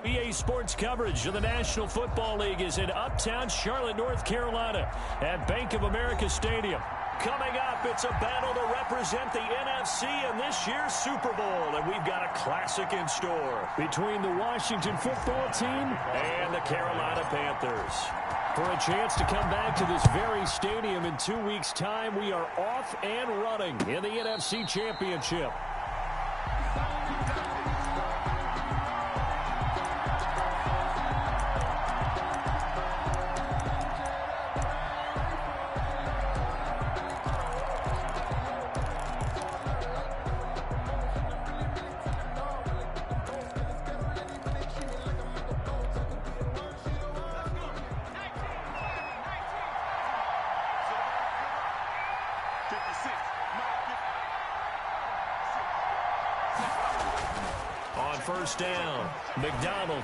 EA Sports coverage of the National Football League is in uptown Charlotte, North Carolina at Bank of America Stadium. Coming up, it's a battle to represent the NFC in this year's Super Bowl, and we've got a classic in store between the Washington football team and the Carolina Panthers. For a chance to come back to this very stadium in 2 weeks' time, we are off and running in the NFC Championship. First down, McDonald.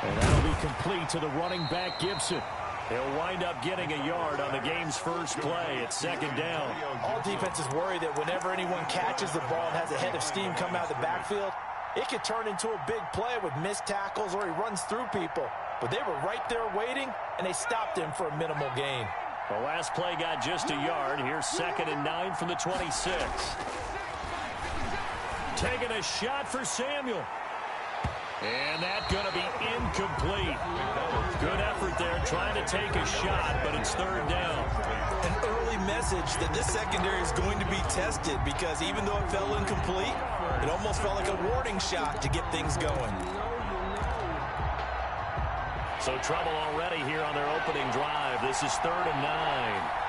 And that'll be complete to the running back, Gibson. He'll wind up getting a yard on the game's first play at second down. All defenses worry that whenever anyone catches the ball and has a head of steam come out of the backfield, it could turn into a big play with missed tackles or he runs through people. But they were right there waiting, and they stopped him for a minimal gain. The last play got just a yard. Here's 2nd and 9 from the 26. Taking a shot for Samuel. And that's going to be incomplete. Good effort there trying to take a shot, but it's third down. An early message that this secondary is going to be tested because even though it fell incomplete, it almost felt like a warning shot to get things going. So trouble already here on their opening drive. This is 3rd and 9.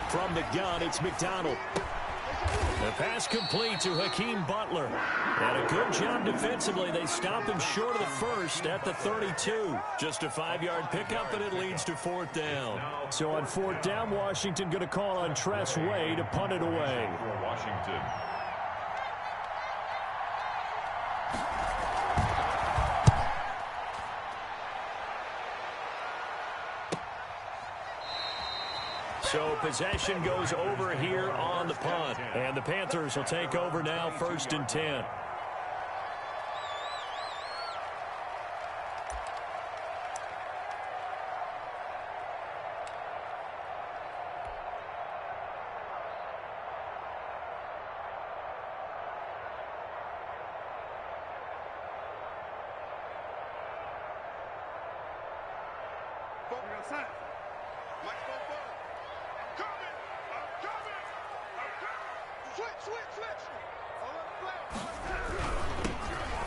From the gun, it's McDonald. The pass complete to Hakeem Butler. And a good job defensively. They stop him short of the first at the 32. Just a 5-yard pickup, and it leads to 4th down. So on 4th down, Washington going to call on Tress Way to punt it away. For Washington. So possession goes over here on the punt. And the Panthers will take over now, 1st and 10.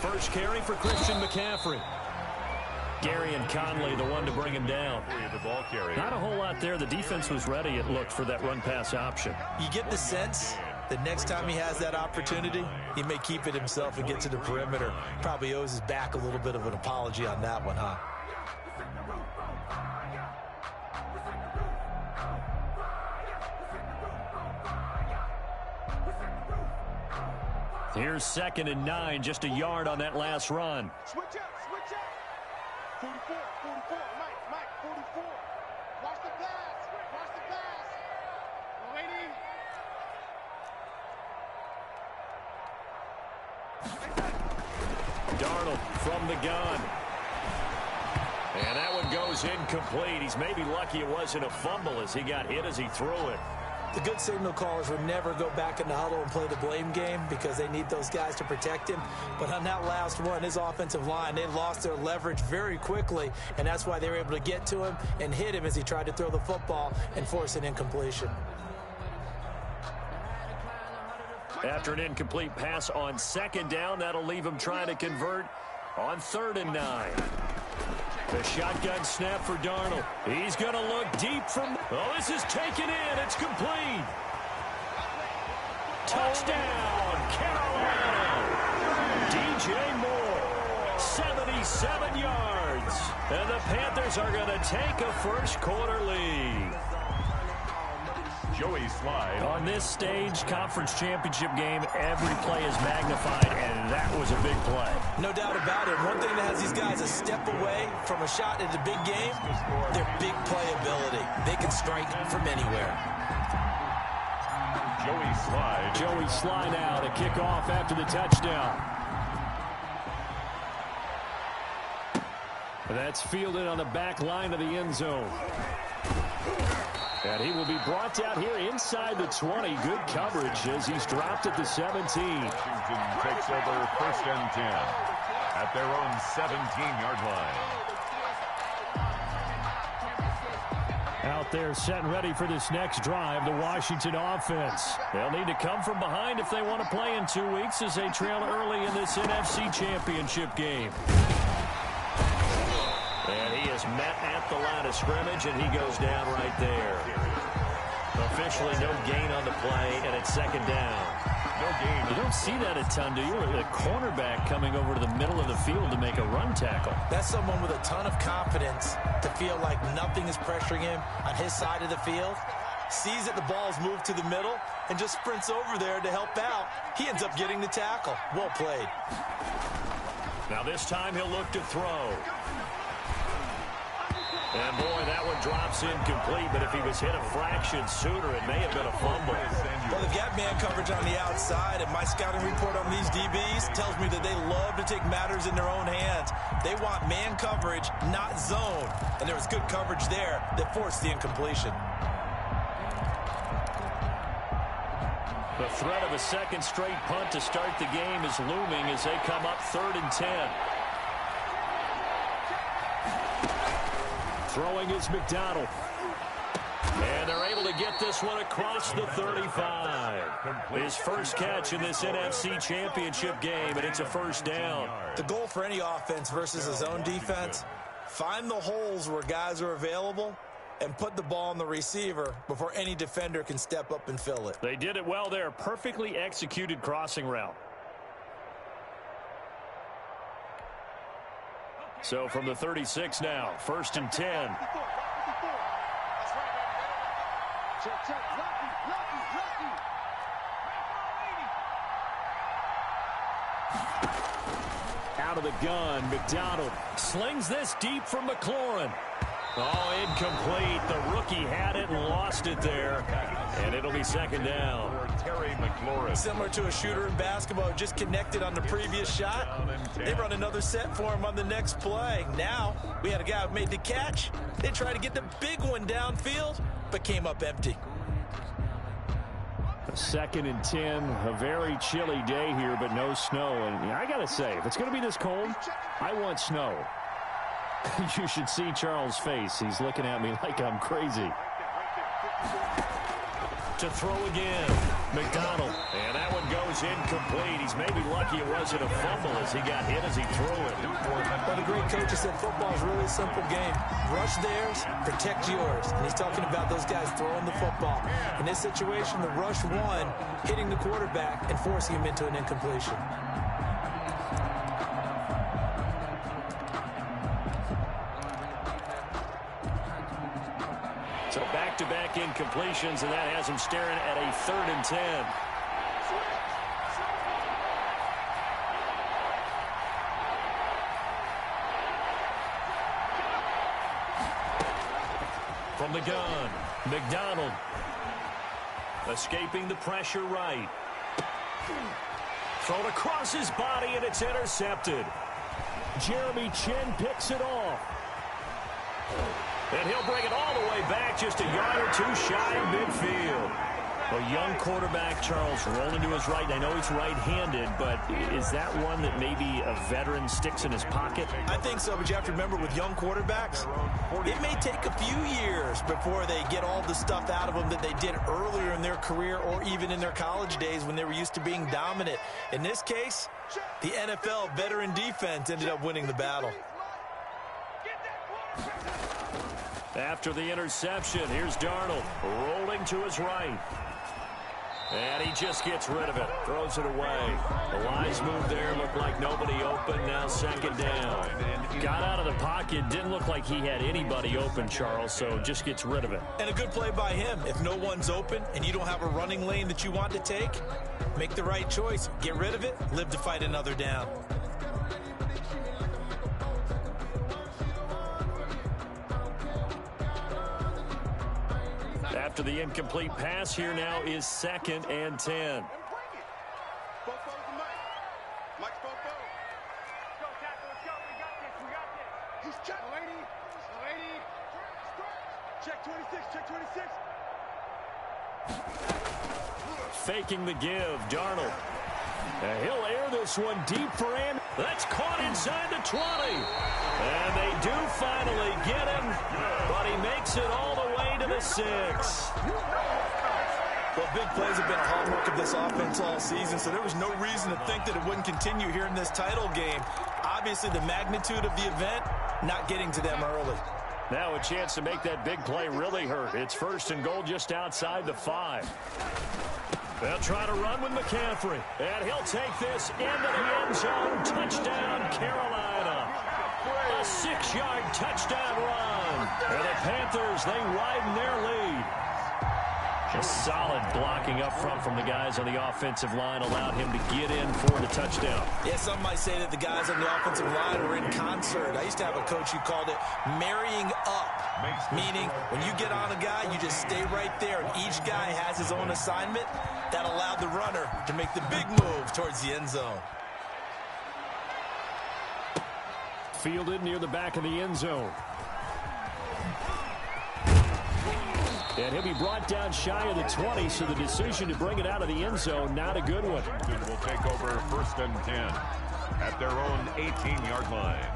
First carry for Christian McCaffrey. Gary and Conley, the one to bring him down. Not a whole lot there. The defense was ready, it looked, for that run-pass option. You get the sense that next time he has that opportunity, he may keep it himself and get to the perimeter. Probably owes his back a little bit of an apology on that one, huh? Here's 2nd and 9, just a yard on that last run. Switch up, switch up. 44, 44, Mike, 44. Watch the pass, watch the pass. Waiting. Darnold from the gun. And that one goes incomplete. He's maybe lucky it wasn't a fumble as he got hit as he threw it. The good signal callers would never go back in the huddle and play the blame game because they need those guys to protect him. But on that last one, his offensive line, they lost their leverage very quickly, and that's why they were able to get to him and hit him as he tried to throw the football and force an incompletion. After an incomplete pass on 2nd down, that'll leave him trying to convert on 3rd and 9. The shotgun snap for Darnold. He's going to look deep from... Oh, this is taken in. It's complete. Touchdown, Carolina. DJ Moore, 77 yards. And the Panthers are going to take a first-quarter lead. Joey Slide. On this stage, conference championship game, every play is magnified, and that was a big play. No doubt about it. One thing that has these guys a step away from a shot at the big game, their big play ability. They can strike from anywhere. Joey Sly now to kick off after the touchdown. That's fielded on the back line of the end zone. And he will be brought down here inside the 20. Good coverage as he's dropped at the 17. Washington takes over 1st and 10 at their own 17-yard line. Out there set and ready for this next drive, the Washington offense. They'll need to come from behind if they want to play in 2 weeks as they trail early in this NFC Championship game. And he is met at the line of scrimmage, and he goes down right there. Officially no gain on the play, and it's 2nd down. No gain. You don't see that a ton, do you? A cornerback coming over to the middle of the field to make a run tackle. That's someone with a ton of confidence to feel like nothing is pressuring him on his side of the field. Sees that the ball's moved to the middle and just sprints over there to help out. He ends up getting the tackle. Well played. Now this time he'll look to throw. And, boy, that one drops incomplete, but if he was hit a fraction sooner, it may have been a fumble. Well, they've got man coverage on the outside, and my scouting report on these DBs tells me that they love to take matters in their own hands. They want man coverage, not zone. And there was good coverage there that forced the incompletion. The threat of a second straight punt to start the game is looming as they come up 3rd and 10. Throwing is McDonald. And they're able to get this one across the 35. His first catch in this NFC Championship game, and it's a 1st down. The goal for any offense versus a zone defense, find the holes where guys are available and put the ball on the receiver before any defender can step up and fill it. They did it well there. Perfectly executed crossing route. So from the 36 now, 1st and 10. That's right, baby. Check. Lucky. Out of the gun, McDonald slings this deep from McLaurin. Oh, incomplete. The rookie had it and lost it there. And it'll be 2nd down. Terry McLaurin. Similar to a shooter in basketball, just connected on the previous shot. They run another set for him on the next play. Now, we had a guy who made the catch. They tried to get the big one downfield, but came up empty. 2nd and 10, a very chilly day here, but no snow. And I got to say, if it's going to be this cold, I want snow. You should see Charles' face. He's looking at me like I'm crazy. To throw again, McDonald. And that one goes incomplete. He's maybe lucky it wasn't a fumble as he got hit as he threw it. Well, the great coach has said football is really a simple game. Rush theirs, protect yours. And he's talking about those guys throwing the football. In this situation, the rush one, hitting the quarterback and forcing him into an incompletion. So back-to-back incompletions, and that has him staring at a 3rd and 10. From the gun, McDonald. Escaping the pressure right. Thrown across his body, and it's intercepted. Jeremy Chin picks it off. And he'll bring it all the way back, just a yard or two shy of midfield. A young quarterback, Charles, rolling to his right. I know he's right-handed, but is that one that maybe a veteran sticks in his pocket? I think so, but you have to remember with young quarterbacks, it may take a few years before they get all the stuff out of them that they did earlier in their career or even in their college days when they were used to being dominant. In this case, the NFL veteran defense ended up winning the battle. After the interception, here's Darnold rolling to his right. And he just gets rid of it, throws it away. The wise move there, looked like nobody open, now 2nd down. Got out of the pocket, didn't look like he had anybody open, Charles, so just gets rid of it. And a good play by him. If no one's open and you don't have a running lane that you want to take, make the right choice. Get rid of it, live to fight another down. After the incomplete pass, here now is 2nd and 10. Check 26, check 26. Faking the give, Darnold. He'll air this one deep for him. That's caught inside the 20. And they do finally get him, but he makes it all the way to the 6. Well, big plays have been a hallmark of this offense all season, so there was no reason to think that it wouldn't continue here in this title game. Obviously, the magnitude of the event not getting to them early. Now a chance to make that big play really hurt. It's 1st and goal just outside the 5. They'll try to run with McCaffrey. And he'll take this into the end zone. Touchdown, Carolina. A 6-yard touchdown run. And the Panthers, they widen their lead. A solid blocking up front from the guys on the offensive line allowed him to get in for the touchdown. Yeah, some might say that the guys on the offensive line were in concert. I used to have a coach who called it marrying up, meaning when you get on a guy, you just stay right there, and each guy has his own assignment. That allowed the runner to make the big move towards the end zone. Fielded near the back of the end zone. And he'll be brought down shy of the 20, so the decision to bring it out of the end zone, not a good one. Will take over 1st and 10 at their own 18-yard line.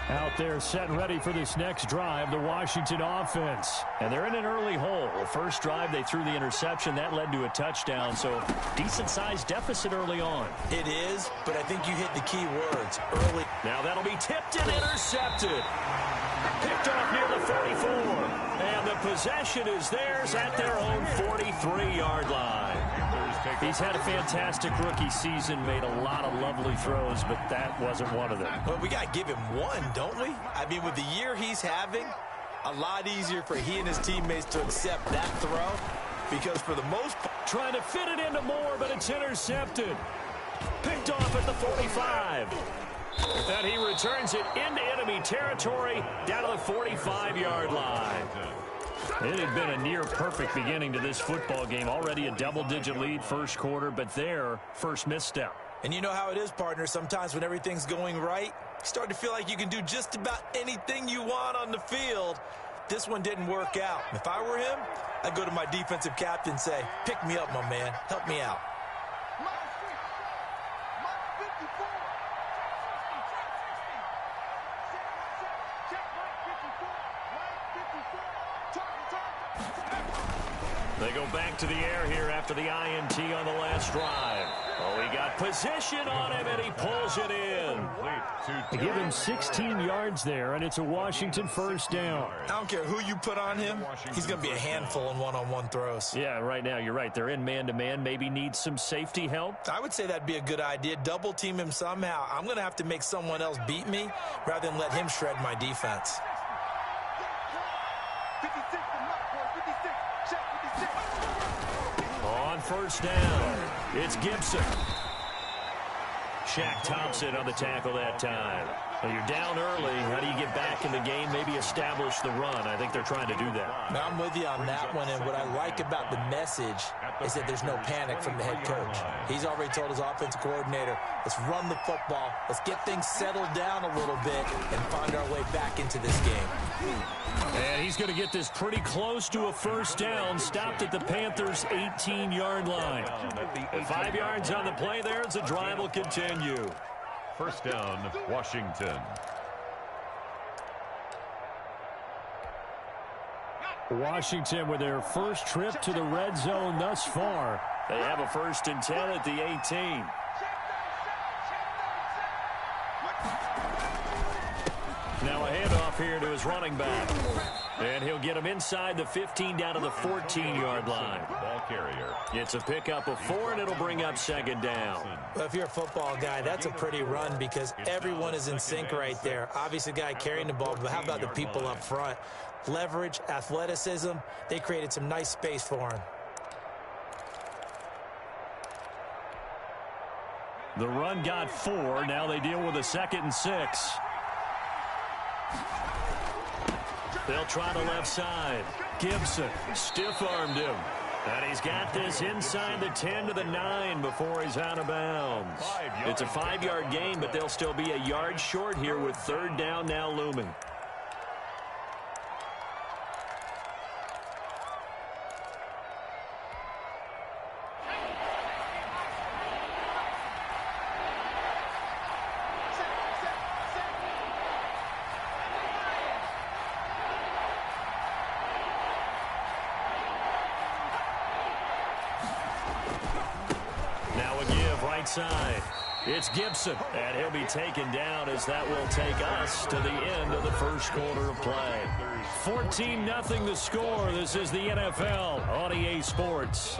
Out there set and ready for this next drive, the Washington offense. And they're in an early hole. The first drive, they threw the interception. That led to a touchdown, so decent-sized deficit early on. It is, but I think you hit the key words, early. Now that'll be tipped and intercepted. Picked off near the 44. And the possession is theirs at their own 43-yard line. He's had a fantastic rookie season, made a lot of lovely throws, but that wasn't one of them. Well, we got to give him one, don't we? I mean, with the year he's having, a lot easier for he and his teammates to accept that throw, because for the most part, trying to fit it into Moore, but it's intercepted. Picked off at the 45. And he returns it into enemy territory down to the 45-yard line. It had been a near-perfect beginning to this football game. Already a double-digit lead first quarter, but their first misstep. And you know how it is, partner. Sometimes when everything's going right, you start to feel like you can do just about anything you want on the field. This one didn't work out. If I were him, I'd go to my defensive captain and say, pick me up, my man. Help me out. They go back to the air here after the INT on the last drive. Oh, he got position on him, and he pulls it in. They give him 16 yards there, and it's a Washington first down. I don't care who you put on him. He's going to be a handful in one-on-one throws. Yeah, right now, you're right. They're in man-to-man. Maybe needs some safety help. I would say that'd be a good idea. Double team him somehow. I'm going to have to make someone else beat me rather than let him shred my defense. On first down, it's Gibson. Shaq Thompson on the tackle that time. Well, you're down early. How do you get back in the game? Maybe establish the run. I think they're trying to do that. Now, I'm with you on that one, and what I like about the message is that there's no panic from the head coach. He's already told his offensive coordinator, let's run the football, let's get things settled down a little bit, and find our way back into this game. And he's going to get this pretty close to a first down, stopped at the Panthers' 18-yard line. And 5 yards on the play there as the drive will continue. First down, Washington. Washington with their first trip to the red zone thus far. They have a 1st and 10 at the 18. Now a handoff here to his running back. And he'll get him inside the 15 down to the 14-yard line. Ball carrier. It's a pickup of 4, and it'll bring up 2nd down. Well, if you're a football guy, that's a pretty run because everyone is in sync right there. Obviously, the guy carrying the ball, but how about the people up front? Leverage, athleticism, they created some nice space for him. The run got 4. Now they deal with a 2nd and 6. They'll try the left side. Gibson stiff-armed him. And he's got this inside the 10 to the 9 before he's out of bounds. It's a 5-yard gain, but they'll still be a yard short here with third down now looming. Side. It's Gibson, and he'll be taken down as that will take us to the end of the first quarter of play. 14-0 the score. This is the NFL on EA Sports.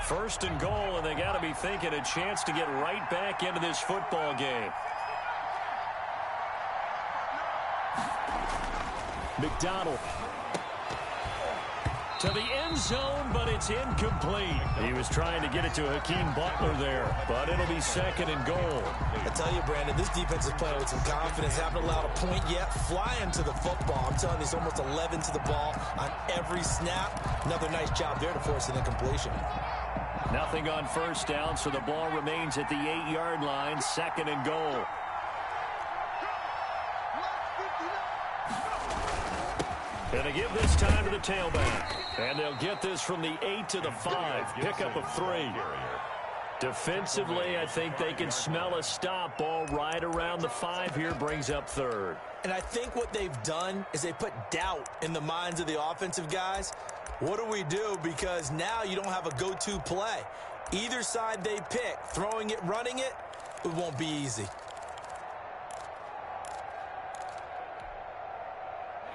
First and goal, and they got to be thinking a chance to get right back into this football game. McDonald. To the end zone, but it's incomplete. He was trying to get it to Hakeem Butler there, but it'll be second and goal. I tell you, Brandon, this defense is playing with some confidence. Haven't allowed a point yet. Flying to the football. I'm telling you, it's almost 11 to the ball on every snap. Another nice job there to force an incompletion. Nothing on first down, so the ball remains at the 8-yard line. Second and goal. Going to give this time to the tailback. And they'll get this from the 8 to the 5. Pickup of 3. Defensively, I think they can smell a stop. Ball right around the 5 here, brings up third. And I think what they've done is they put doubt in the minds of the offensive guys. What do we do? Because now you don't have a go-to play. Either side they pick, throwing it, running it, it won't be easy.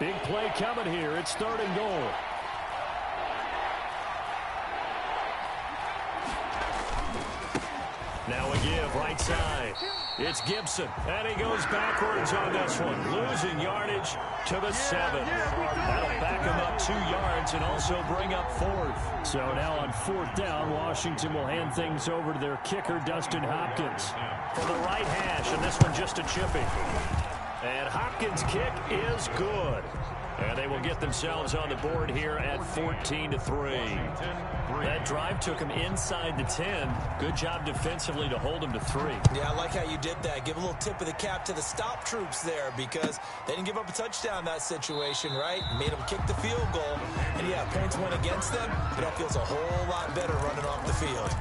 Big play coming here. It's third and goal. Now a give, right side. It's Gibson, and he goes backwards on this one. Losing yardage to the 7. That'll back him up 2 yards and also bring up fourth. So now on fourth down, Washington will hand things over to their kicker, Dustin Hopkins. For the right hash, and this one just a chipping. And Hopkins' kick is good. And they will get themselves on the board here at 14-3. That drive took him inside the 10. Good job defensively to hold him to 3. Yeah, I like how you did that. Give a little tip of the cap to the stop troops there because they didn't give up a touchdown in that situation, right? Made them kick the field goal. And, yeah, points went against them, but that feels a whole lot better running off the field.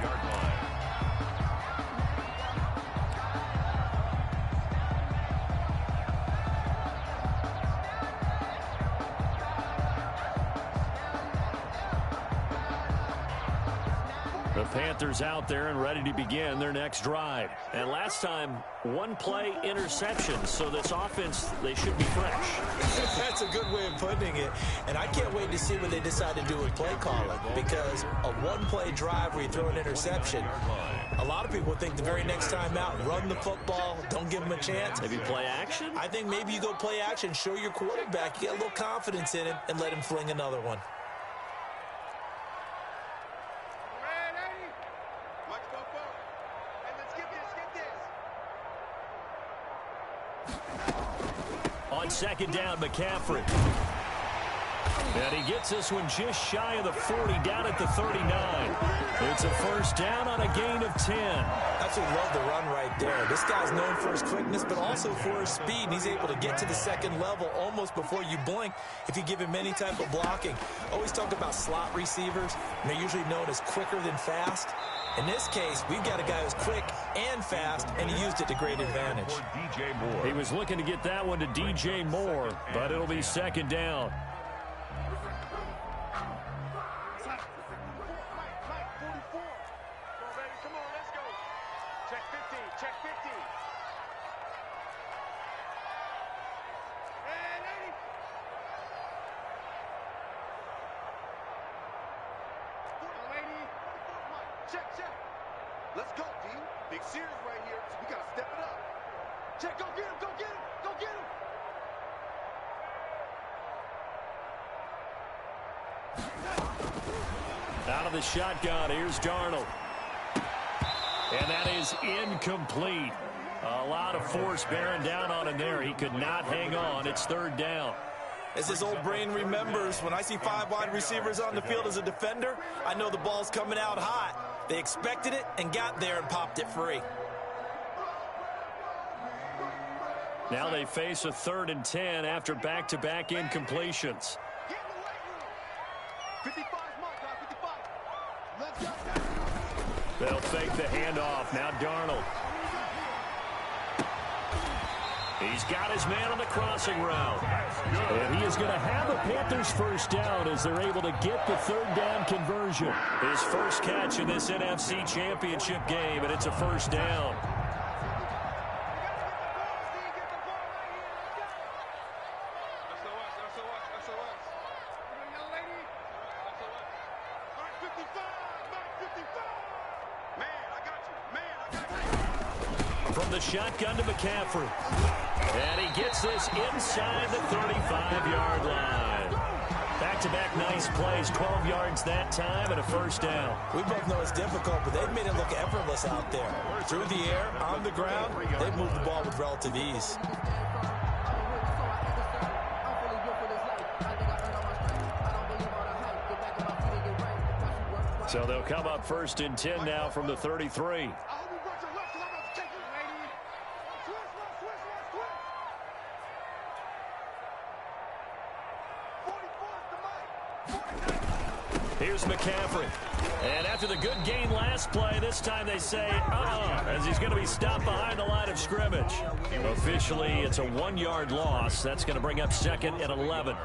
The Panthers out there and ready to begin their next drive. And last time, one play interception. So this offense, they should be fresh. That's a good way of putting it. And I can't wait to see what they decide to do with play calling. Because a one-play drive where you throw an interception, a lot of people think the very next time out, run the football, don't give them a chance. Maybe play action? I think maybe you go play action, show your quarterback, you get a little confidence in him, and let him fling another one. On second down, McCaffrey. And he gets this one just shy of the 40, down at the 39. It's a first down on a gain of 10. Absolutely love the run right there. This guy's known for his quickness, but also for his speed. And he's able to get to the second level almost before you blink if you give him any type of blocking. Always talk about slot receivers, and they're usually known as quicker than fast. In this case, we've got a guy who's quick and fast, and he used it to great advantage. He was looking to get that one to DJ Moore, but it'll be second down. Let's go, D. Big series right here. We got to step it up. Check, go get him, go get him, go get him. Out of the shotgun, here's Darnold. And that is incomplete. A lot of force bearing down on him there. He could not hang on. It's third down. As his old brain remembers, when I see 5 wide receivers on the field as a defender, I know the ball's coming out hot. They expected it and got there and popped it free. Now they face a 3rd and 10 after back-to-back incompletions. 55 mark, guys, 55. Let's go. They'll fake the handoff. Now Darnold. He's got his man on the crossing route. And he is going to have a Panthers first down as they're able to get the 3rd down conversion. His first catch in this NFC Championship game, and it's a first down. From the shotgun to McCaffrey. And he gets this inside the 35-yard line. Back-to-back nice plays, 12 yards that time and a first down. We both know it's difficult, but they've made it look effortless out there. Through the air, on the ground, they've moved the ball with relative ease. So they'll come up 1st and 10 now from the 33. Here's McCaffrey. And after the good gain last play, this time they say, as he's going to be stopped behind the line of scrimmage. Officially, it's a 1-yard loss. That's going to bring up 2nd and 11.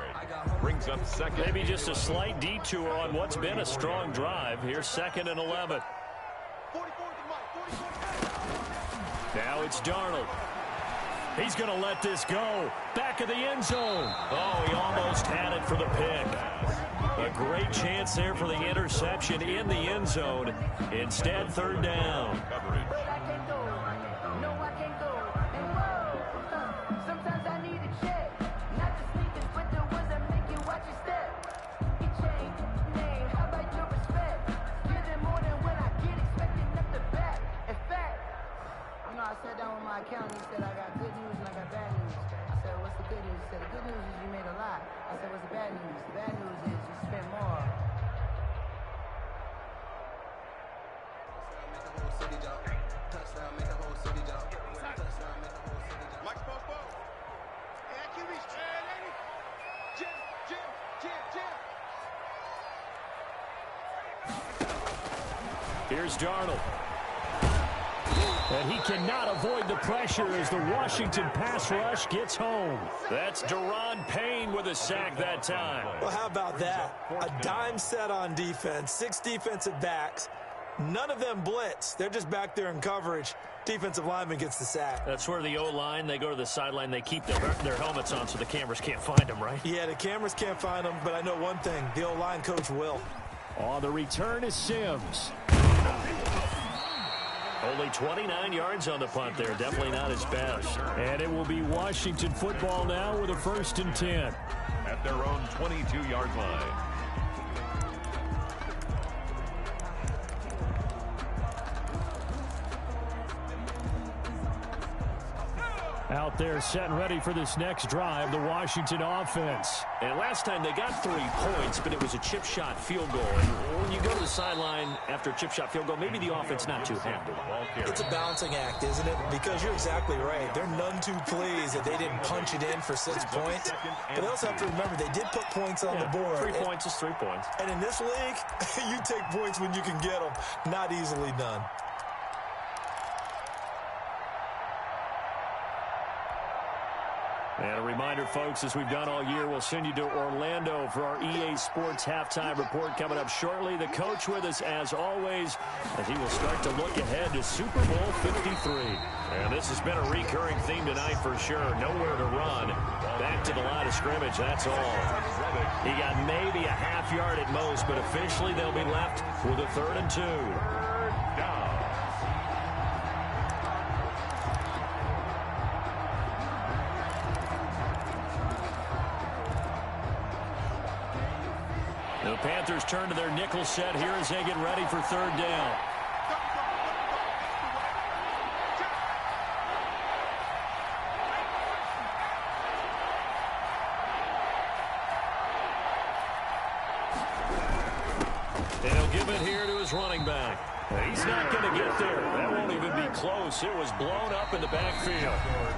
Brings up 2nd. Maybe just a slight detour on what's been a strong drive. Here's 2nd and 11. Now it's Darnold. He's going to let this go. Back of the end zone. Oh, he almost had it for the pick. A great chance there for the interception in the end zone. Instead, 3rd down. I sat down with my accountant. He said, I got good news and I got bad news. I said, what's the good news? He said, the good news is you made a lot. I said, what's the bad news? The bad news is you spent more. Touchdown, make the whole city jump. Touchdown, make the whole city jump. Mike's post. Hey, I can't reach. Hey, lady. Jim. Here's Darnold. And he cannot avoid the pressure as the Washington pass rush gets home. That's Deron Payne with a sack that time. Well, how about that? A dime set on defense, 6 defensive backs. None of them blitz. They're just back there in coverage. Defensive lineman gets the sack. That's where the O-line, they go to the sideline, they keep their helmets on so the cameras can't find them, right? Yeah, the cameras can't find them, but I know one thing. The O-line coach will. On the return is Sims. Only 29 yards on the punt there. Definitely not his best. And it will be Washington football now with a 1st and 10. At their own 22-yard line. Out there set and ready for this next drive, the Washington offense. And last time they got 3 points, but it was a chip shot field goal. And when you go to the sideline after a chip shot field goal, maybe the offense not too happy. It's a balancing act, isn't it? Because you're exactly right. They're none too pleased that they didn't punch it in for 6 points. But they also have to remember they did put points on the board. 3 points is 3 points. And in this league, you take points when you can get them. Not easily done. And a reminder, folks, as we've done all year, we'll send you to Orlando for our EA Sports halftime report coming up shortly. The coach with us, as always, as he will start to look ahead to Super Bowl 53. And this has been a recurring theme tonight for sure. Nowhere to run. Back to the line of scrimmage, that's all. He got maybe a half yard at most, but officially they'll be left with a 3rd and 2. The Panthers turn to their nickel set here as they get ready for 3rd down. Panthers running back. He's not going to get there. That won't even be close. It was blown up in the backfield.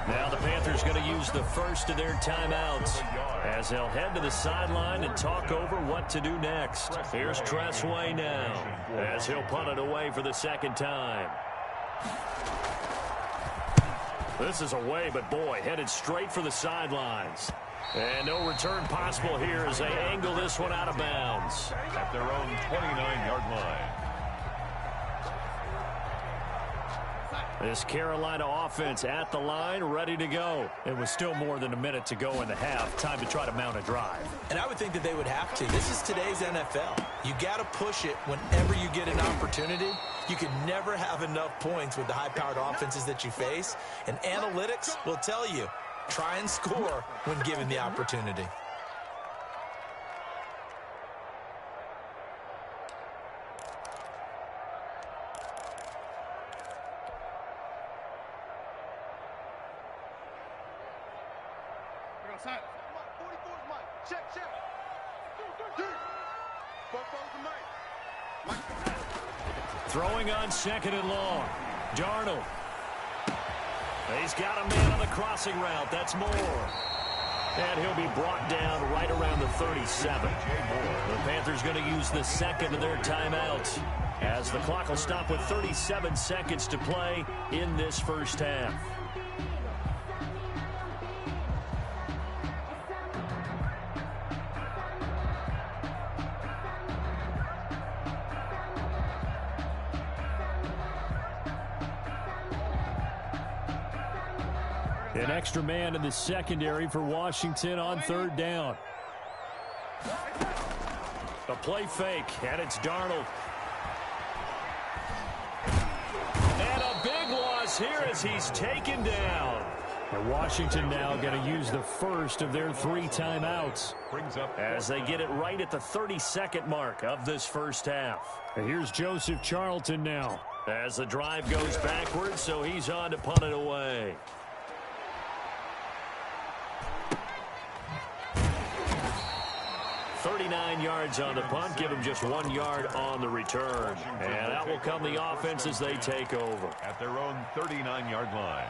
Now the Panthers going to use the first of their timeouts as they'll head to the sideline and talk over what to do next. Here's Tressway now as he'll punt it away for the second time. This is away, but boy, headed straight for the sidelines. And no return possible here as they angle this one out of bounds. At their own 29-yard line. This Carolina offense at the line, ready to go. It was still more than a minute to go in the half. Time to try to mount a drive. And I would think that they would have to. This is today's NFL. You got to push it whenever you get an opportunity. You can never have enough points with the high-powered offenses that you face. And analytics will tell you, try and score when given the opportunity. Throwing on second and long. Darnold. He's got a man on the crossing route. That's Moore. And he'll be brought down right around the 37. The Panthers going to use the second of their timeouts as the clock will stop with 37 seconds to play in this first half. An extra man in the secondary for Washington on third down. A play fake, and it's Darnold. And a big loss here as he's taken down. And Washington now going to use the first of their 3 timeouts as they get it right at the 32nd mark of this first half. And here's Joseph Charlton now as the drive goes backwards, so he's on to punt it away. 39 yards on the punt. Give him just 1 yard on the return. And out will come the offense as they take over. At their own 39-yard line.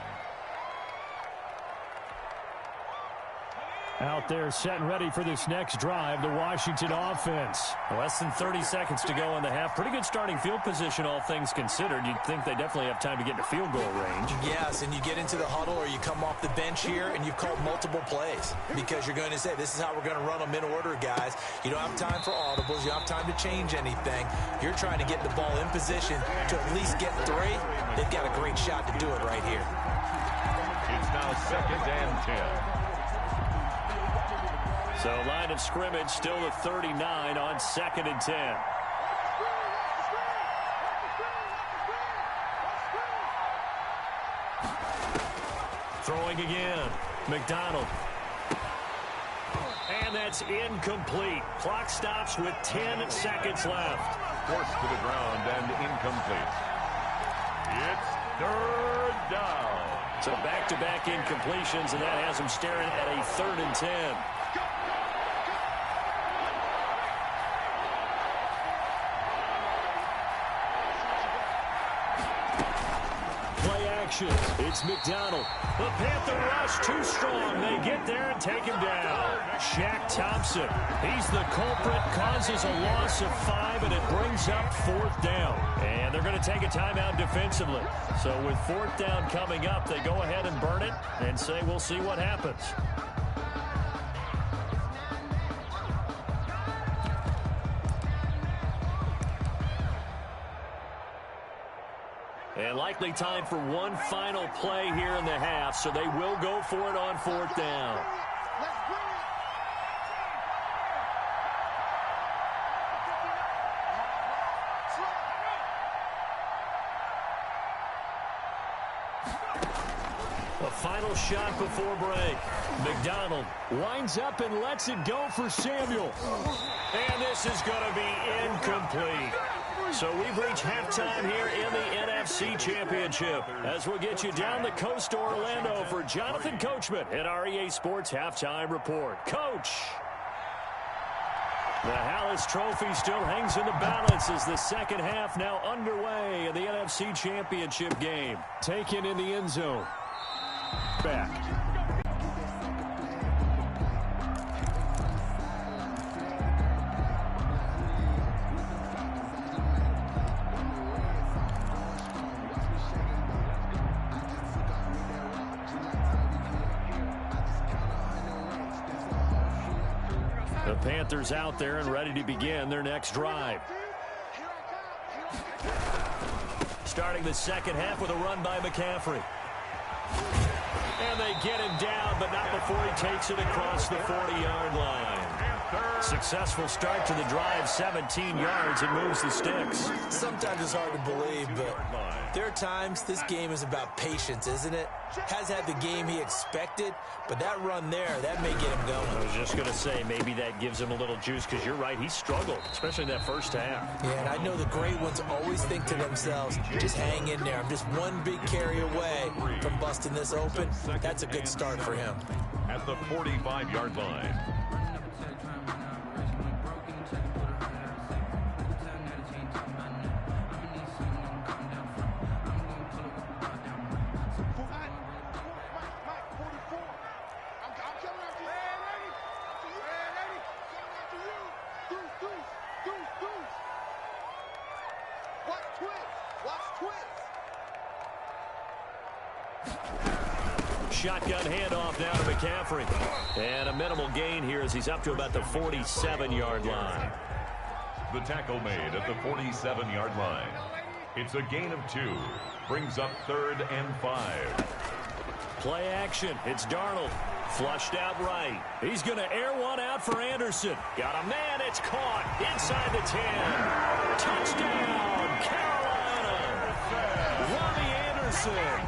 Out there set and ready for this next drive, the Washington offense. Less than 30 seconds to go in the half. Pretty good starting field position, all things considered. You'd think they definitely have time to get into field goal range. Yes, and you get into the huddle or you come off the bench here and you've called multiple plays because you're going to say, this is how we're going to run them in order, guys. You don't have time for audibles. You don't have time to change anything. You're trying to get the ball in position to at least get 3. They've got a great shot to do it right here. It's now 2nd and 10. So line of scrimmage still at 39 on 2nd and 10. Throwing again. McDonald. And that's incomplete. Clock stops with 10 seconds left. Forced to the ground and incomplete. It's 3rd down. So back-to-back incompletions, and that has them staring at a 3rd and 10. It's McDonald. The Panther rush too strong. They get there and take him down. Shaq Thompson. He's the culprit. Causes a loss of 5, and it brings up 4th down. And they're going to take a timeout defensively. So with 4th down coming up, they go ahead and burn it and say we'll see what happens. And likely time for one final play here in the half, so they will go for it on 4th down. A final shot before break. McDonald winds up and lets it go for Samuel. And this is going to be incomplete. So we've reached halftime here in the NFC Championship. As we'll get you down the coast to Orlando for Jonathan Coachman at our EA Sports Halftime Report. Coach. The Hallis Trophy still hangs in the balance as the second half now underway in the NFC Championship game. Taken in the end zone. Back. The Panthers out there and ready to begin their next drive. Starting the second half with a run by McCaffrey. And they get him down, but not before he takes it across the 40-yard line. Successful start to the drive, 17 yards, and moves the sticks. Sometimes it's hard to believe, but there are times this game is about patience, isn't it? Has had the game he expected, but that run there, that may get him going. I was just going to say, maybe that gives him a little juice, because you're right, he struggled, especially in that first half. Yeah, and I know the great ones always think to themselves, just hang in there. I'm just one big carry away from busting this open. That's a good start for him. At the 45-yard line. Shotgun handoff now to McCaffrey. And a minimal gain here as he's up to about the 47-yard line. The tackle made at the 47-yard line. It's a gain of 2. Brings up 3rd and 5. Play action. It's Darnold. Flushed out right. He's going to air one out for Anderson. Got a man. It's caught inside the 10. Touchdown, Carolina. Ronnie Anderson.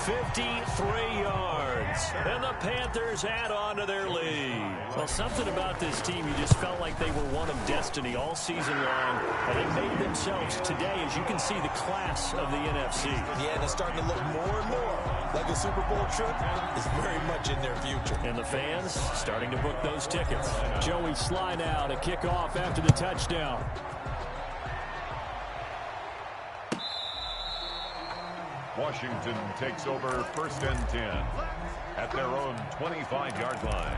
53 yards. And the Panthers add on to their lead. Well, something about this team, you just felt like they were one of destiny all season long. And they made themselves today, as you can see, the class of the NFC. Yeah, and it's starting to look more and more like a Super Bowl trip is very much in their future. And the fans starting to book those tickets. Joey Sly now to kick off after the touchdown. Washington takes over 1st and 10 at their own 25-yard line.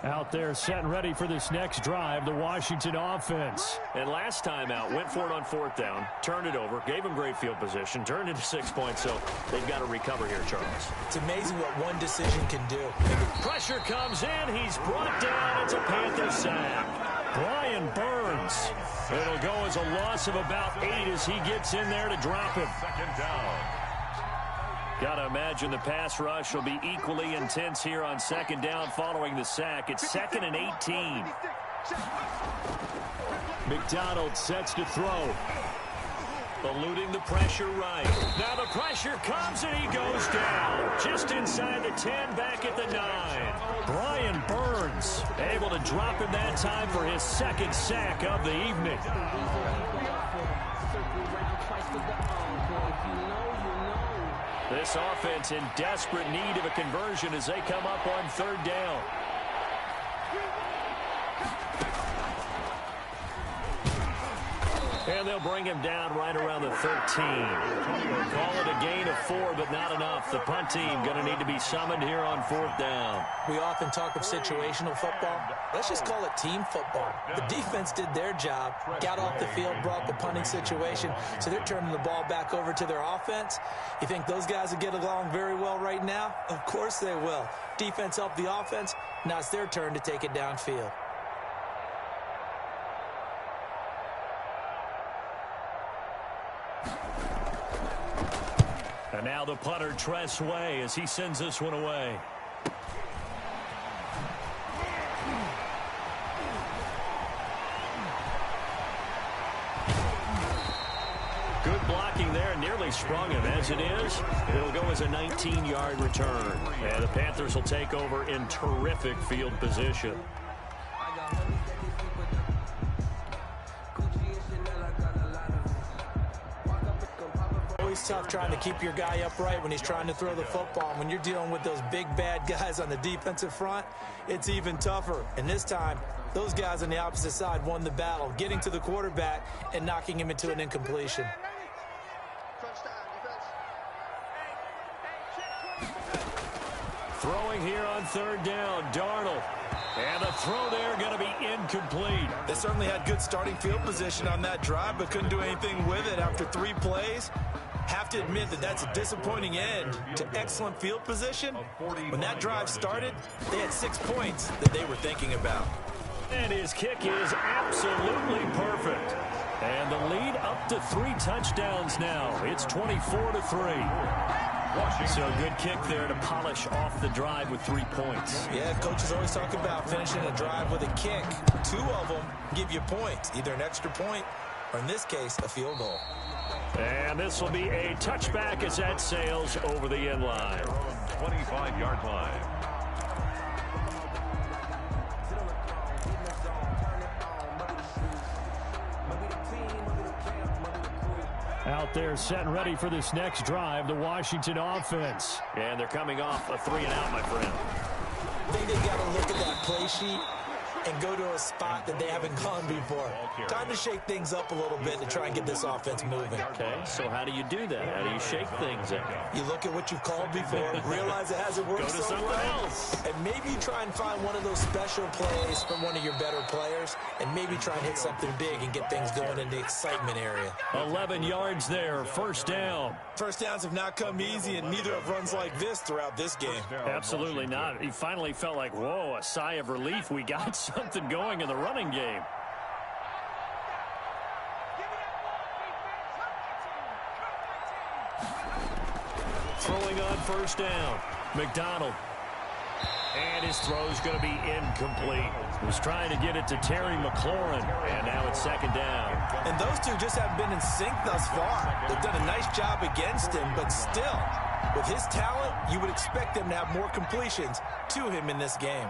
Out there set and ready for this next drive, the Washington offense. And last time out, went for it on 4th down, turned it over, gave him great field position, turned into 6 points, so they've got to recover here, Charles. It's amazing what one decision can do. Pressure comes in, he's brought down, it's a Panther sack. Brian Burns. It'll go as a loss of about 8 as he gets in there to drop him. 2nd down. Got to imagine the pass rush will be equally intense here on 2nd down following the sack. It's 2nd and 18. McDonald sets to throw. Eluding the pressure right. Now the pressure comes and he goes down. Just inside the 10, back at the 9. Brian Burns able to drop him that time for his 2nd sack of the evening. This offense in desperate need of a conversion as they come up on 3rd down. And they'll bring him down right around the 13. Call it a gain of 4, but not enough. The punt team going to need to be summoned here on 4th down. We often talk of situational football. Let's just call it team football. The defense did their job, got off the field, brought the punting situation, so they're turning the ball back over to their offense. You think those guys will get along very well right now? Of course they will. Defense helped the offense. Now it's their turn to take it downfield. And now the punter, Tress Way, as he sends this one away. Good blocking there, nearly sprung him. As it is, it'll go as a 19-yard return. And the Panthers will take over in terrific field position. always tough trying to keep your guy upright when he's trying to throw the football. When you're dealing with those big, bad guys on the defensive front, it's even tougher. And this time, those guys on the opposite side won the battle, getting to the quarterback and knocking him into an incompletion. Throwing here on third down, Darnold. And the throw there going to be incomplete. They certainly had good starting field position on that drive, but couldn't do anything with it after 3 plays. Have to admit that that's a disappointing end to excellent field position. When that drive started, they had 6 points that they were thinking about. And his kick is absolutely perfect. And the lead up to 3 touchdowns now. It's 24-3. So a good kick there to polish off the drive with 3 points. Yeah, coaches always talk about finishing a drive with a kick. 2 of them give you points, either an extra point or, in this case, a field goal. And this will be a touchback as that sails over the end line. 25-yard line. Out there set and ready for this next drive, the Washington offense. And thee coming off a 3-and-out, my friend. I think they got to look at that play sheet and go to a spot that they haven't gone before. Time to shake things up a little bit to try and get this offense moving. Okay, so how do you do that? How do you shake things up? You look at what you've called before, realize it hasn't worked Go to so something well, else. and maybe try and find one of those special plays from one of your better players, and maybe try and hit something big and get things going in the excitement area. 11 yards there, first down. First downs have not come easy, and neither have runs like this throughout this game. Absolutely not. He finally felt like, whoa, a sigh of relief. We got something going in the running game. Throwing on first down, McDonald. And his throw's going to be incomplete. Was trying to get it to Terry McLaurin, and now it's second down. And those two just haven't been in sync thus far. They've done a nice job against him, but still, with his talent, you would expect them to have more completions to him in this game.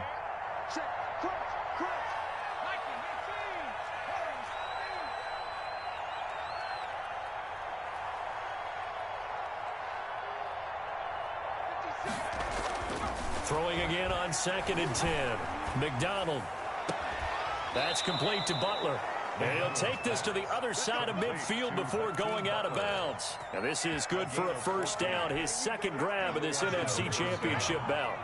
Throwing again on 2nd and 10. McDonald. That's complete to Butler. And he'll take this to the other side of midfield before going out of bounds. And this is good for a first down. His second grab of this NFC Championship bout.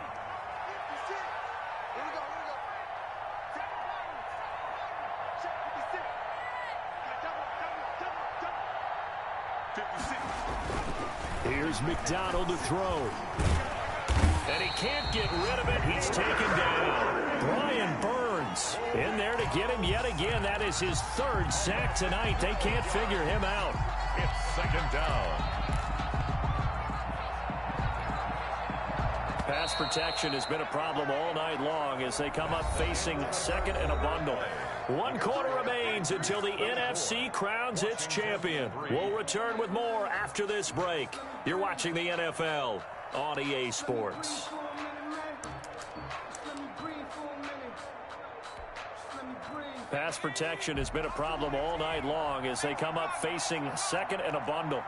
Here's McDonald to throw. And he can't get rid of it. He's taken down. Brian Burns in there to get him yet again. That is his 3rd sack tonight. They can't figure him out. It's second down. Pass protection has been a problem all night long as they come up facing 2nd and a bundle. 1 quarter remains until the NFC crowns its champion. We'll return with more after this break. You're watching the NFL on EA Sports. Pass protection has been a problem all night long as they come up facing 2nd and a bundle.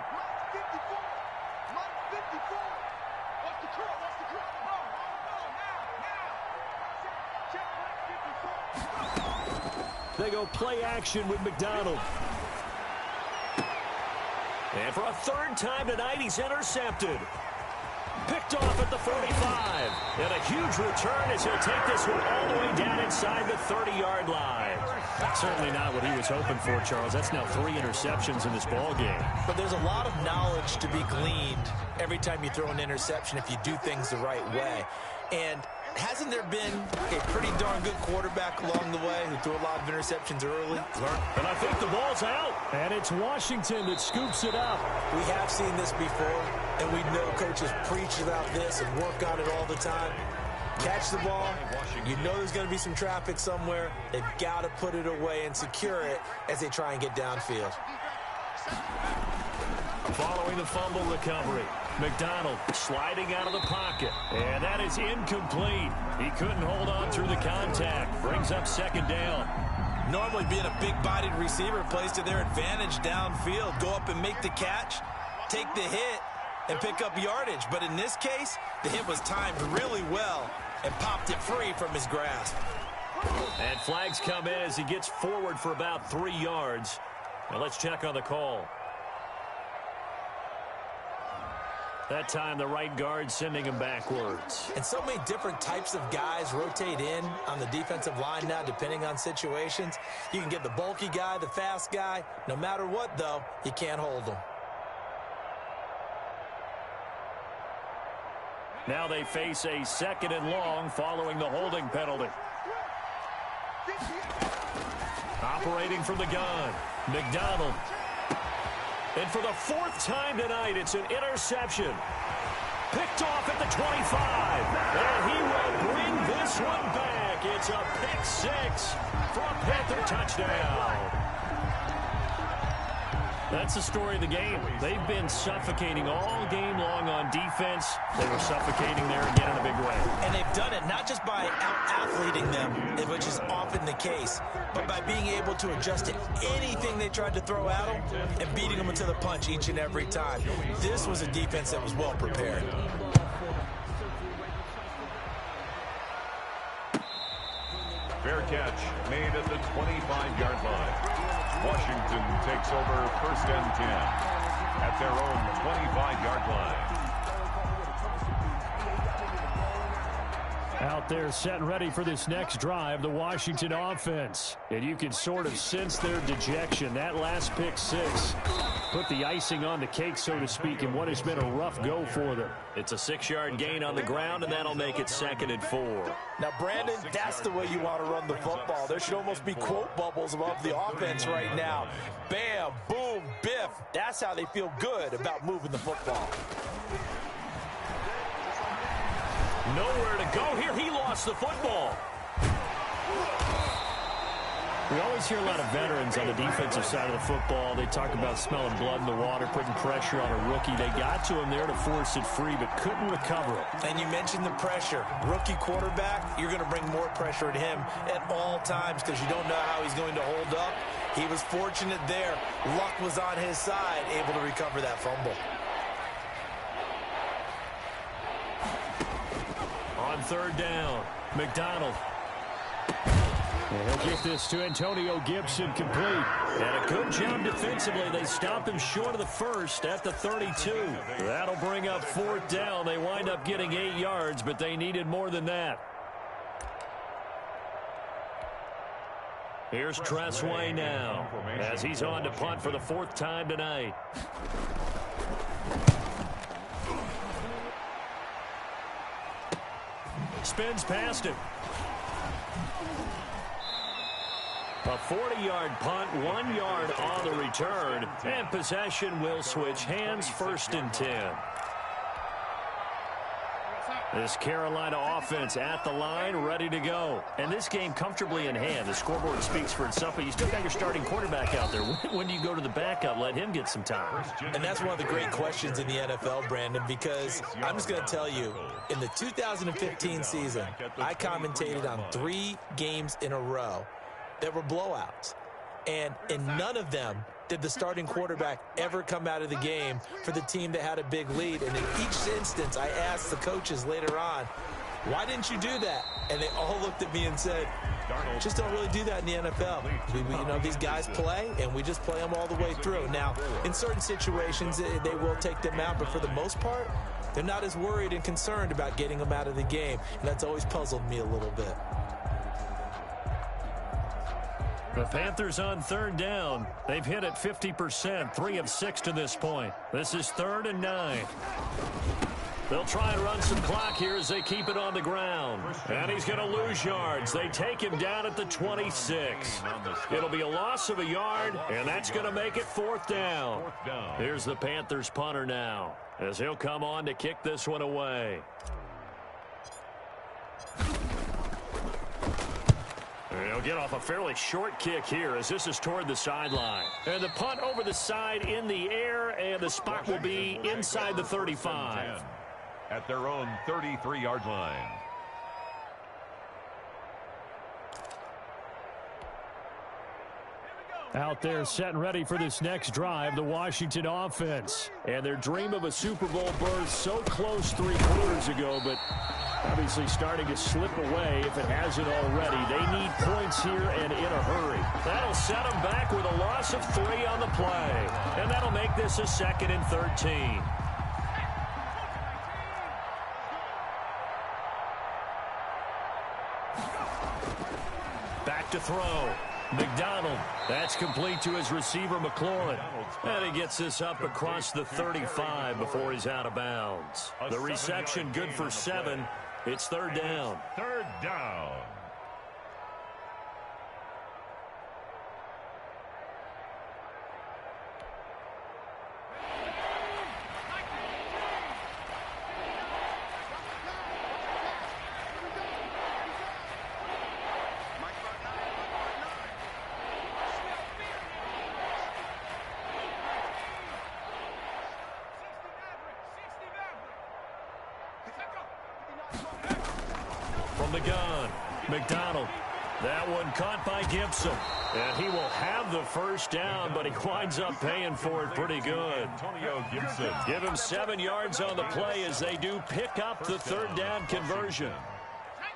They go play action with McDonald. And for a 3rd time tonight, he's intercepted. Picked off at the 45. And a huge return as he'll take this one all the way down inside the 30-yard line. Certainly not what he was hoping for, Charles. That's now 3 interceptions in this ball game. But there's a lot of knowledge to be gleaned every time you throw an interception if you do things the right way. And hasn't there been a pretty darn good quarterback along the way who threw a lot of interceptions early? And I think the ball's out. And it's Washington that scoops it up. We have seen this before, and we know coaches preach about this and work on it all the time. Catch the ball. You know there's going to be some traffic somewhere. They've got to put it away and secure it as they try and get downfield. Following the fumble recovery, McDonald sliding out of the pocket. And that is incomplete. He couldn't hold on through the contact. Brings up 2nd down. Normally being a big-bodied receiver plays to their advantage downfield. Go up and make the catch. take the hit and pick up yardage. But in this case, the hit was timed really well and popped it free from his grasp. And flags come in as he gets forward for about 3 yards. Now let's check on the call. That time the right guard sending him backwards. And so many different types of guys rotate in on the defensive line now depending on situations. You can get the bulky guy, the fast guy. No matter what, though, you can't hold them. Now they face a 2nd and long following the holding penalty. Operating from the gun, McDonald. And for the 4th time tonight, it's an interception. Picked off at the 25. And he will bring this one back. It's a pick 6 for a Panther touchdown. That's the story of the game. They've been suffocating all game long on defense. They were suffocating there again in a big way. And they've done it not just by out-athleting them, which is often the case, but by being able to adjust to anything they tried to throw at them and beating them into the punch each and every time. This was a defense that was well prepared. Fair catch made at the 25-yard line. Washington takes over 1st and 10 at their own 25-yard line. Out there set and ready for this next drive, the Washington offense. And you can sort of sense their dejection. That last pick 6 put the icing on the cake, so to speak, in what has been a rough go for them. It's a 6-yard gain on the ground, and that'll make it 2nd and 4. Now, Brandon, that's the way you want to run the football. There should almost be quote bubbles above the offense right now. Bam, boom, biff. That's how they feel good about moving the football. Nowhere to go here. He lost the football. We always hear a lot of veterans on the defensive side of the football. They talk about smelling blood in the water, putting pressure on a rookie. They got to him there to force it free, but couldn't recover it. And you mentioned the pressure. Rookie quarterback, you're going to bring more pressure at him at all times because you don't know how he's going to hold up. He was fortunate there. Luck was on his side, able to recover that fumble. On 3rd down, McDonald. And he'll get this to Antonio Gibson complete. And a good job defensively. They stopped him short of the 1st at the 32. That'll bring up 4th down. They wind up getting 8 yards, but they needed more than that. Here's Tressway now as he's on to punt for the 4th time tonight. Spins past him. A 40-yard punt, 1 yard on the return, and possession will switch hands. 1st and 10. This Carolina offense at the line, ready to go. And this game comfortably in hand. The scoreboard speaks for itself, but you still got your starting quarterback out there. When do you go to the backup? Let him get some time. And that's one of the great questions in the NFL, Brandon, because I'm just going to tell you, in the 2015 season, I commentated on 3 games in a row that were blowouts. And in none of them did the starting quarterback ever come out of the game for the team that had a big lead. And in each instance, I asked the coaches later on, why didn't you do that? And they all looked at me and said, just don't really do that in the NFL. You know, these guys play, and we just play them all the way through. Now, in certain situations, they will take them out, but for the most part, they're not as worried and concerned about getting them out of the game. And that's always puzzled me a little bit. The Panthers on 3rd down. They've hit it 50%, 3 of 6 to this point. This is 3rd and 9. They'll try and run some clock here as they keep it on the ground. And he's going to lose yards. They take him down at the 26. It'll be a loss of a yard, and that's going to make it 4th down. Here's the Panthers punter now, as he'll come on to kick this one away. He'll get off a fairly short kick here as this is toward the sideline. And the punt over the side in the air, and the spot will be inside the 35. At their own 33-yard line. Out there set and ready for this next drive, the Washington offense. And their dream of a Super Bowl berth so close 3 quarters ago, but obviously starting to slip away if it hasn't already. They need points here and in a hurry. That'll set them back with a loss of 3 on the play. And that'll make this a 2nd and 13. Back to throw. McDonald. That's complete to his receiver, McLaurin. And he gets this up across the 35 before he's out of bounds. The reception good for 7. It's 3rd down. 3rd down. From the gun, McDonald. That one caught by Gibson. And he will have the 1st down, but he winds up paying for it pretty good. Antonio Gibson. Give him 7 yards on the play as they do pick up the 3rd down conversion.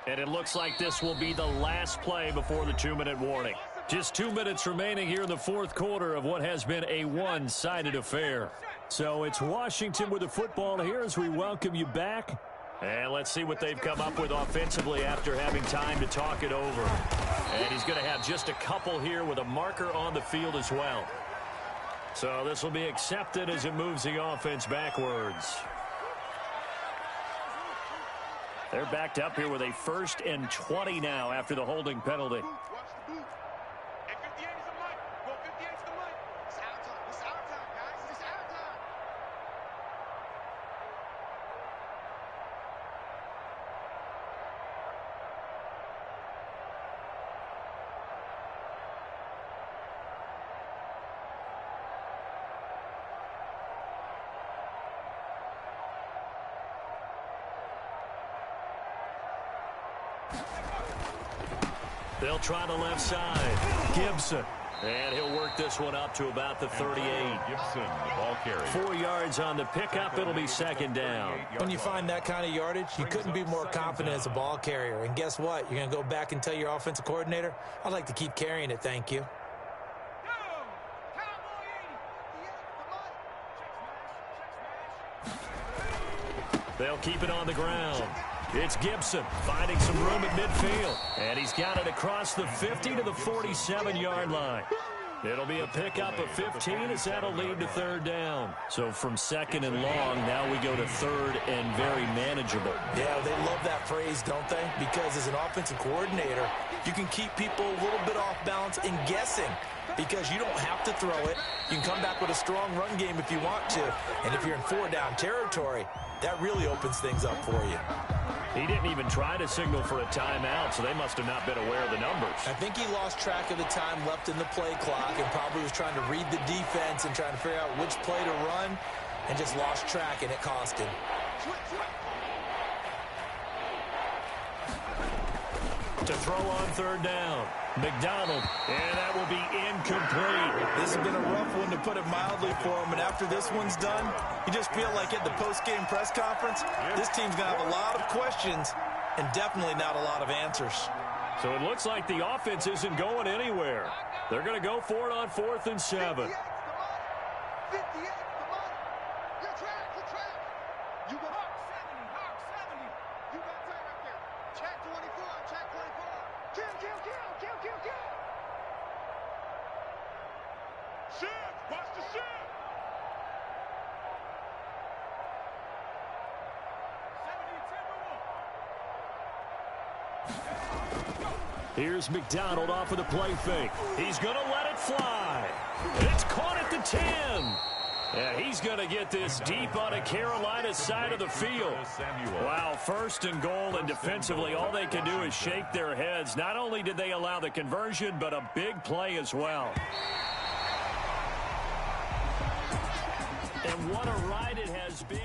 And it looks like this will be the last play before the 2-minute warning. Just 2 minutes remaining here in the 4th quarter of what has been a one-sided affair. So it's Washington with the football here as we welcome you back. And let's see what they've come up with offensively after having time to talk it over. And he's going to have just a couple here with a marker on the field as well. So this will be accepted as it moves the offense backwards. They're backed up here with a 1st and 20 now after the holding penalty. They'll try the left side. Gibson. And he'll work this one up to about the 38. Gibson, the ball carrier. 4 yards on the pickup. It'll be 2nd down. When you find that kind of yardage, you couldn't be more confident as a ball carrier. And guess what? You're going to go back and tell your offensive coordinator, I'd like to keep carrying it, thank you. They'll keep it on the ground. It's Gibson finding some room at midfield. And he's got it across the 50 to the 47-yard line. It'll be a pickup of 15 as that'll lead to 3rd down. So from 2nd and long, now we go to 3rd and very manageable. Yeah, they love that phrase, don't they? Because as an offensive coordinator, you can keep people a little bit off balance and guessing. Because you don't have to throw it. You can come back with a strong run game if you want to. And if you're in 4-down territory, that really opens things up for you. He didn't even try to signal for a timeout, so they must have not been aware of the numbers. I think he lost track of the time left in the play clock and probably was trying to read the defense and trying to figure out which play to run and just lost track, and it cost him. To throw on 3rd down. McDonald, and that will be incomplete. This has been a rough one, to put it mildly, for him, and after this one's done, you just feel like at the post-game press conference, this team's going to have a lot of questions and definitely not a lot of answers. So it looks like the offense isn't going anywhere. They're going to go for it on 4th and 7. Here's McDonald off of the play fake. He's going to let it fly. It's caught at the 10. Yeah, he's going to get this deep on a Carolina side of the field. Wow, 1st and goal, and defensively all they can do is shake their heads. Not only did they allow the conversion, but a big play as well. And what a ride it has been.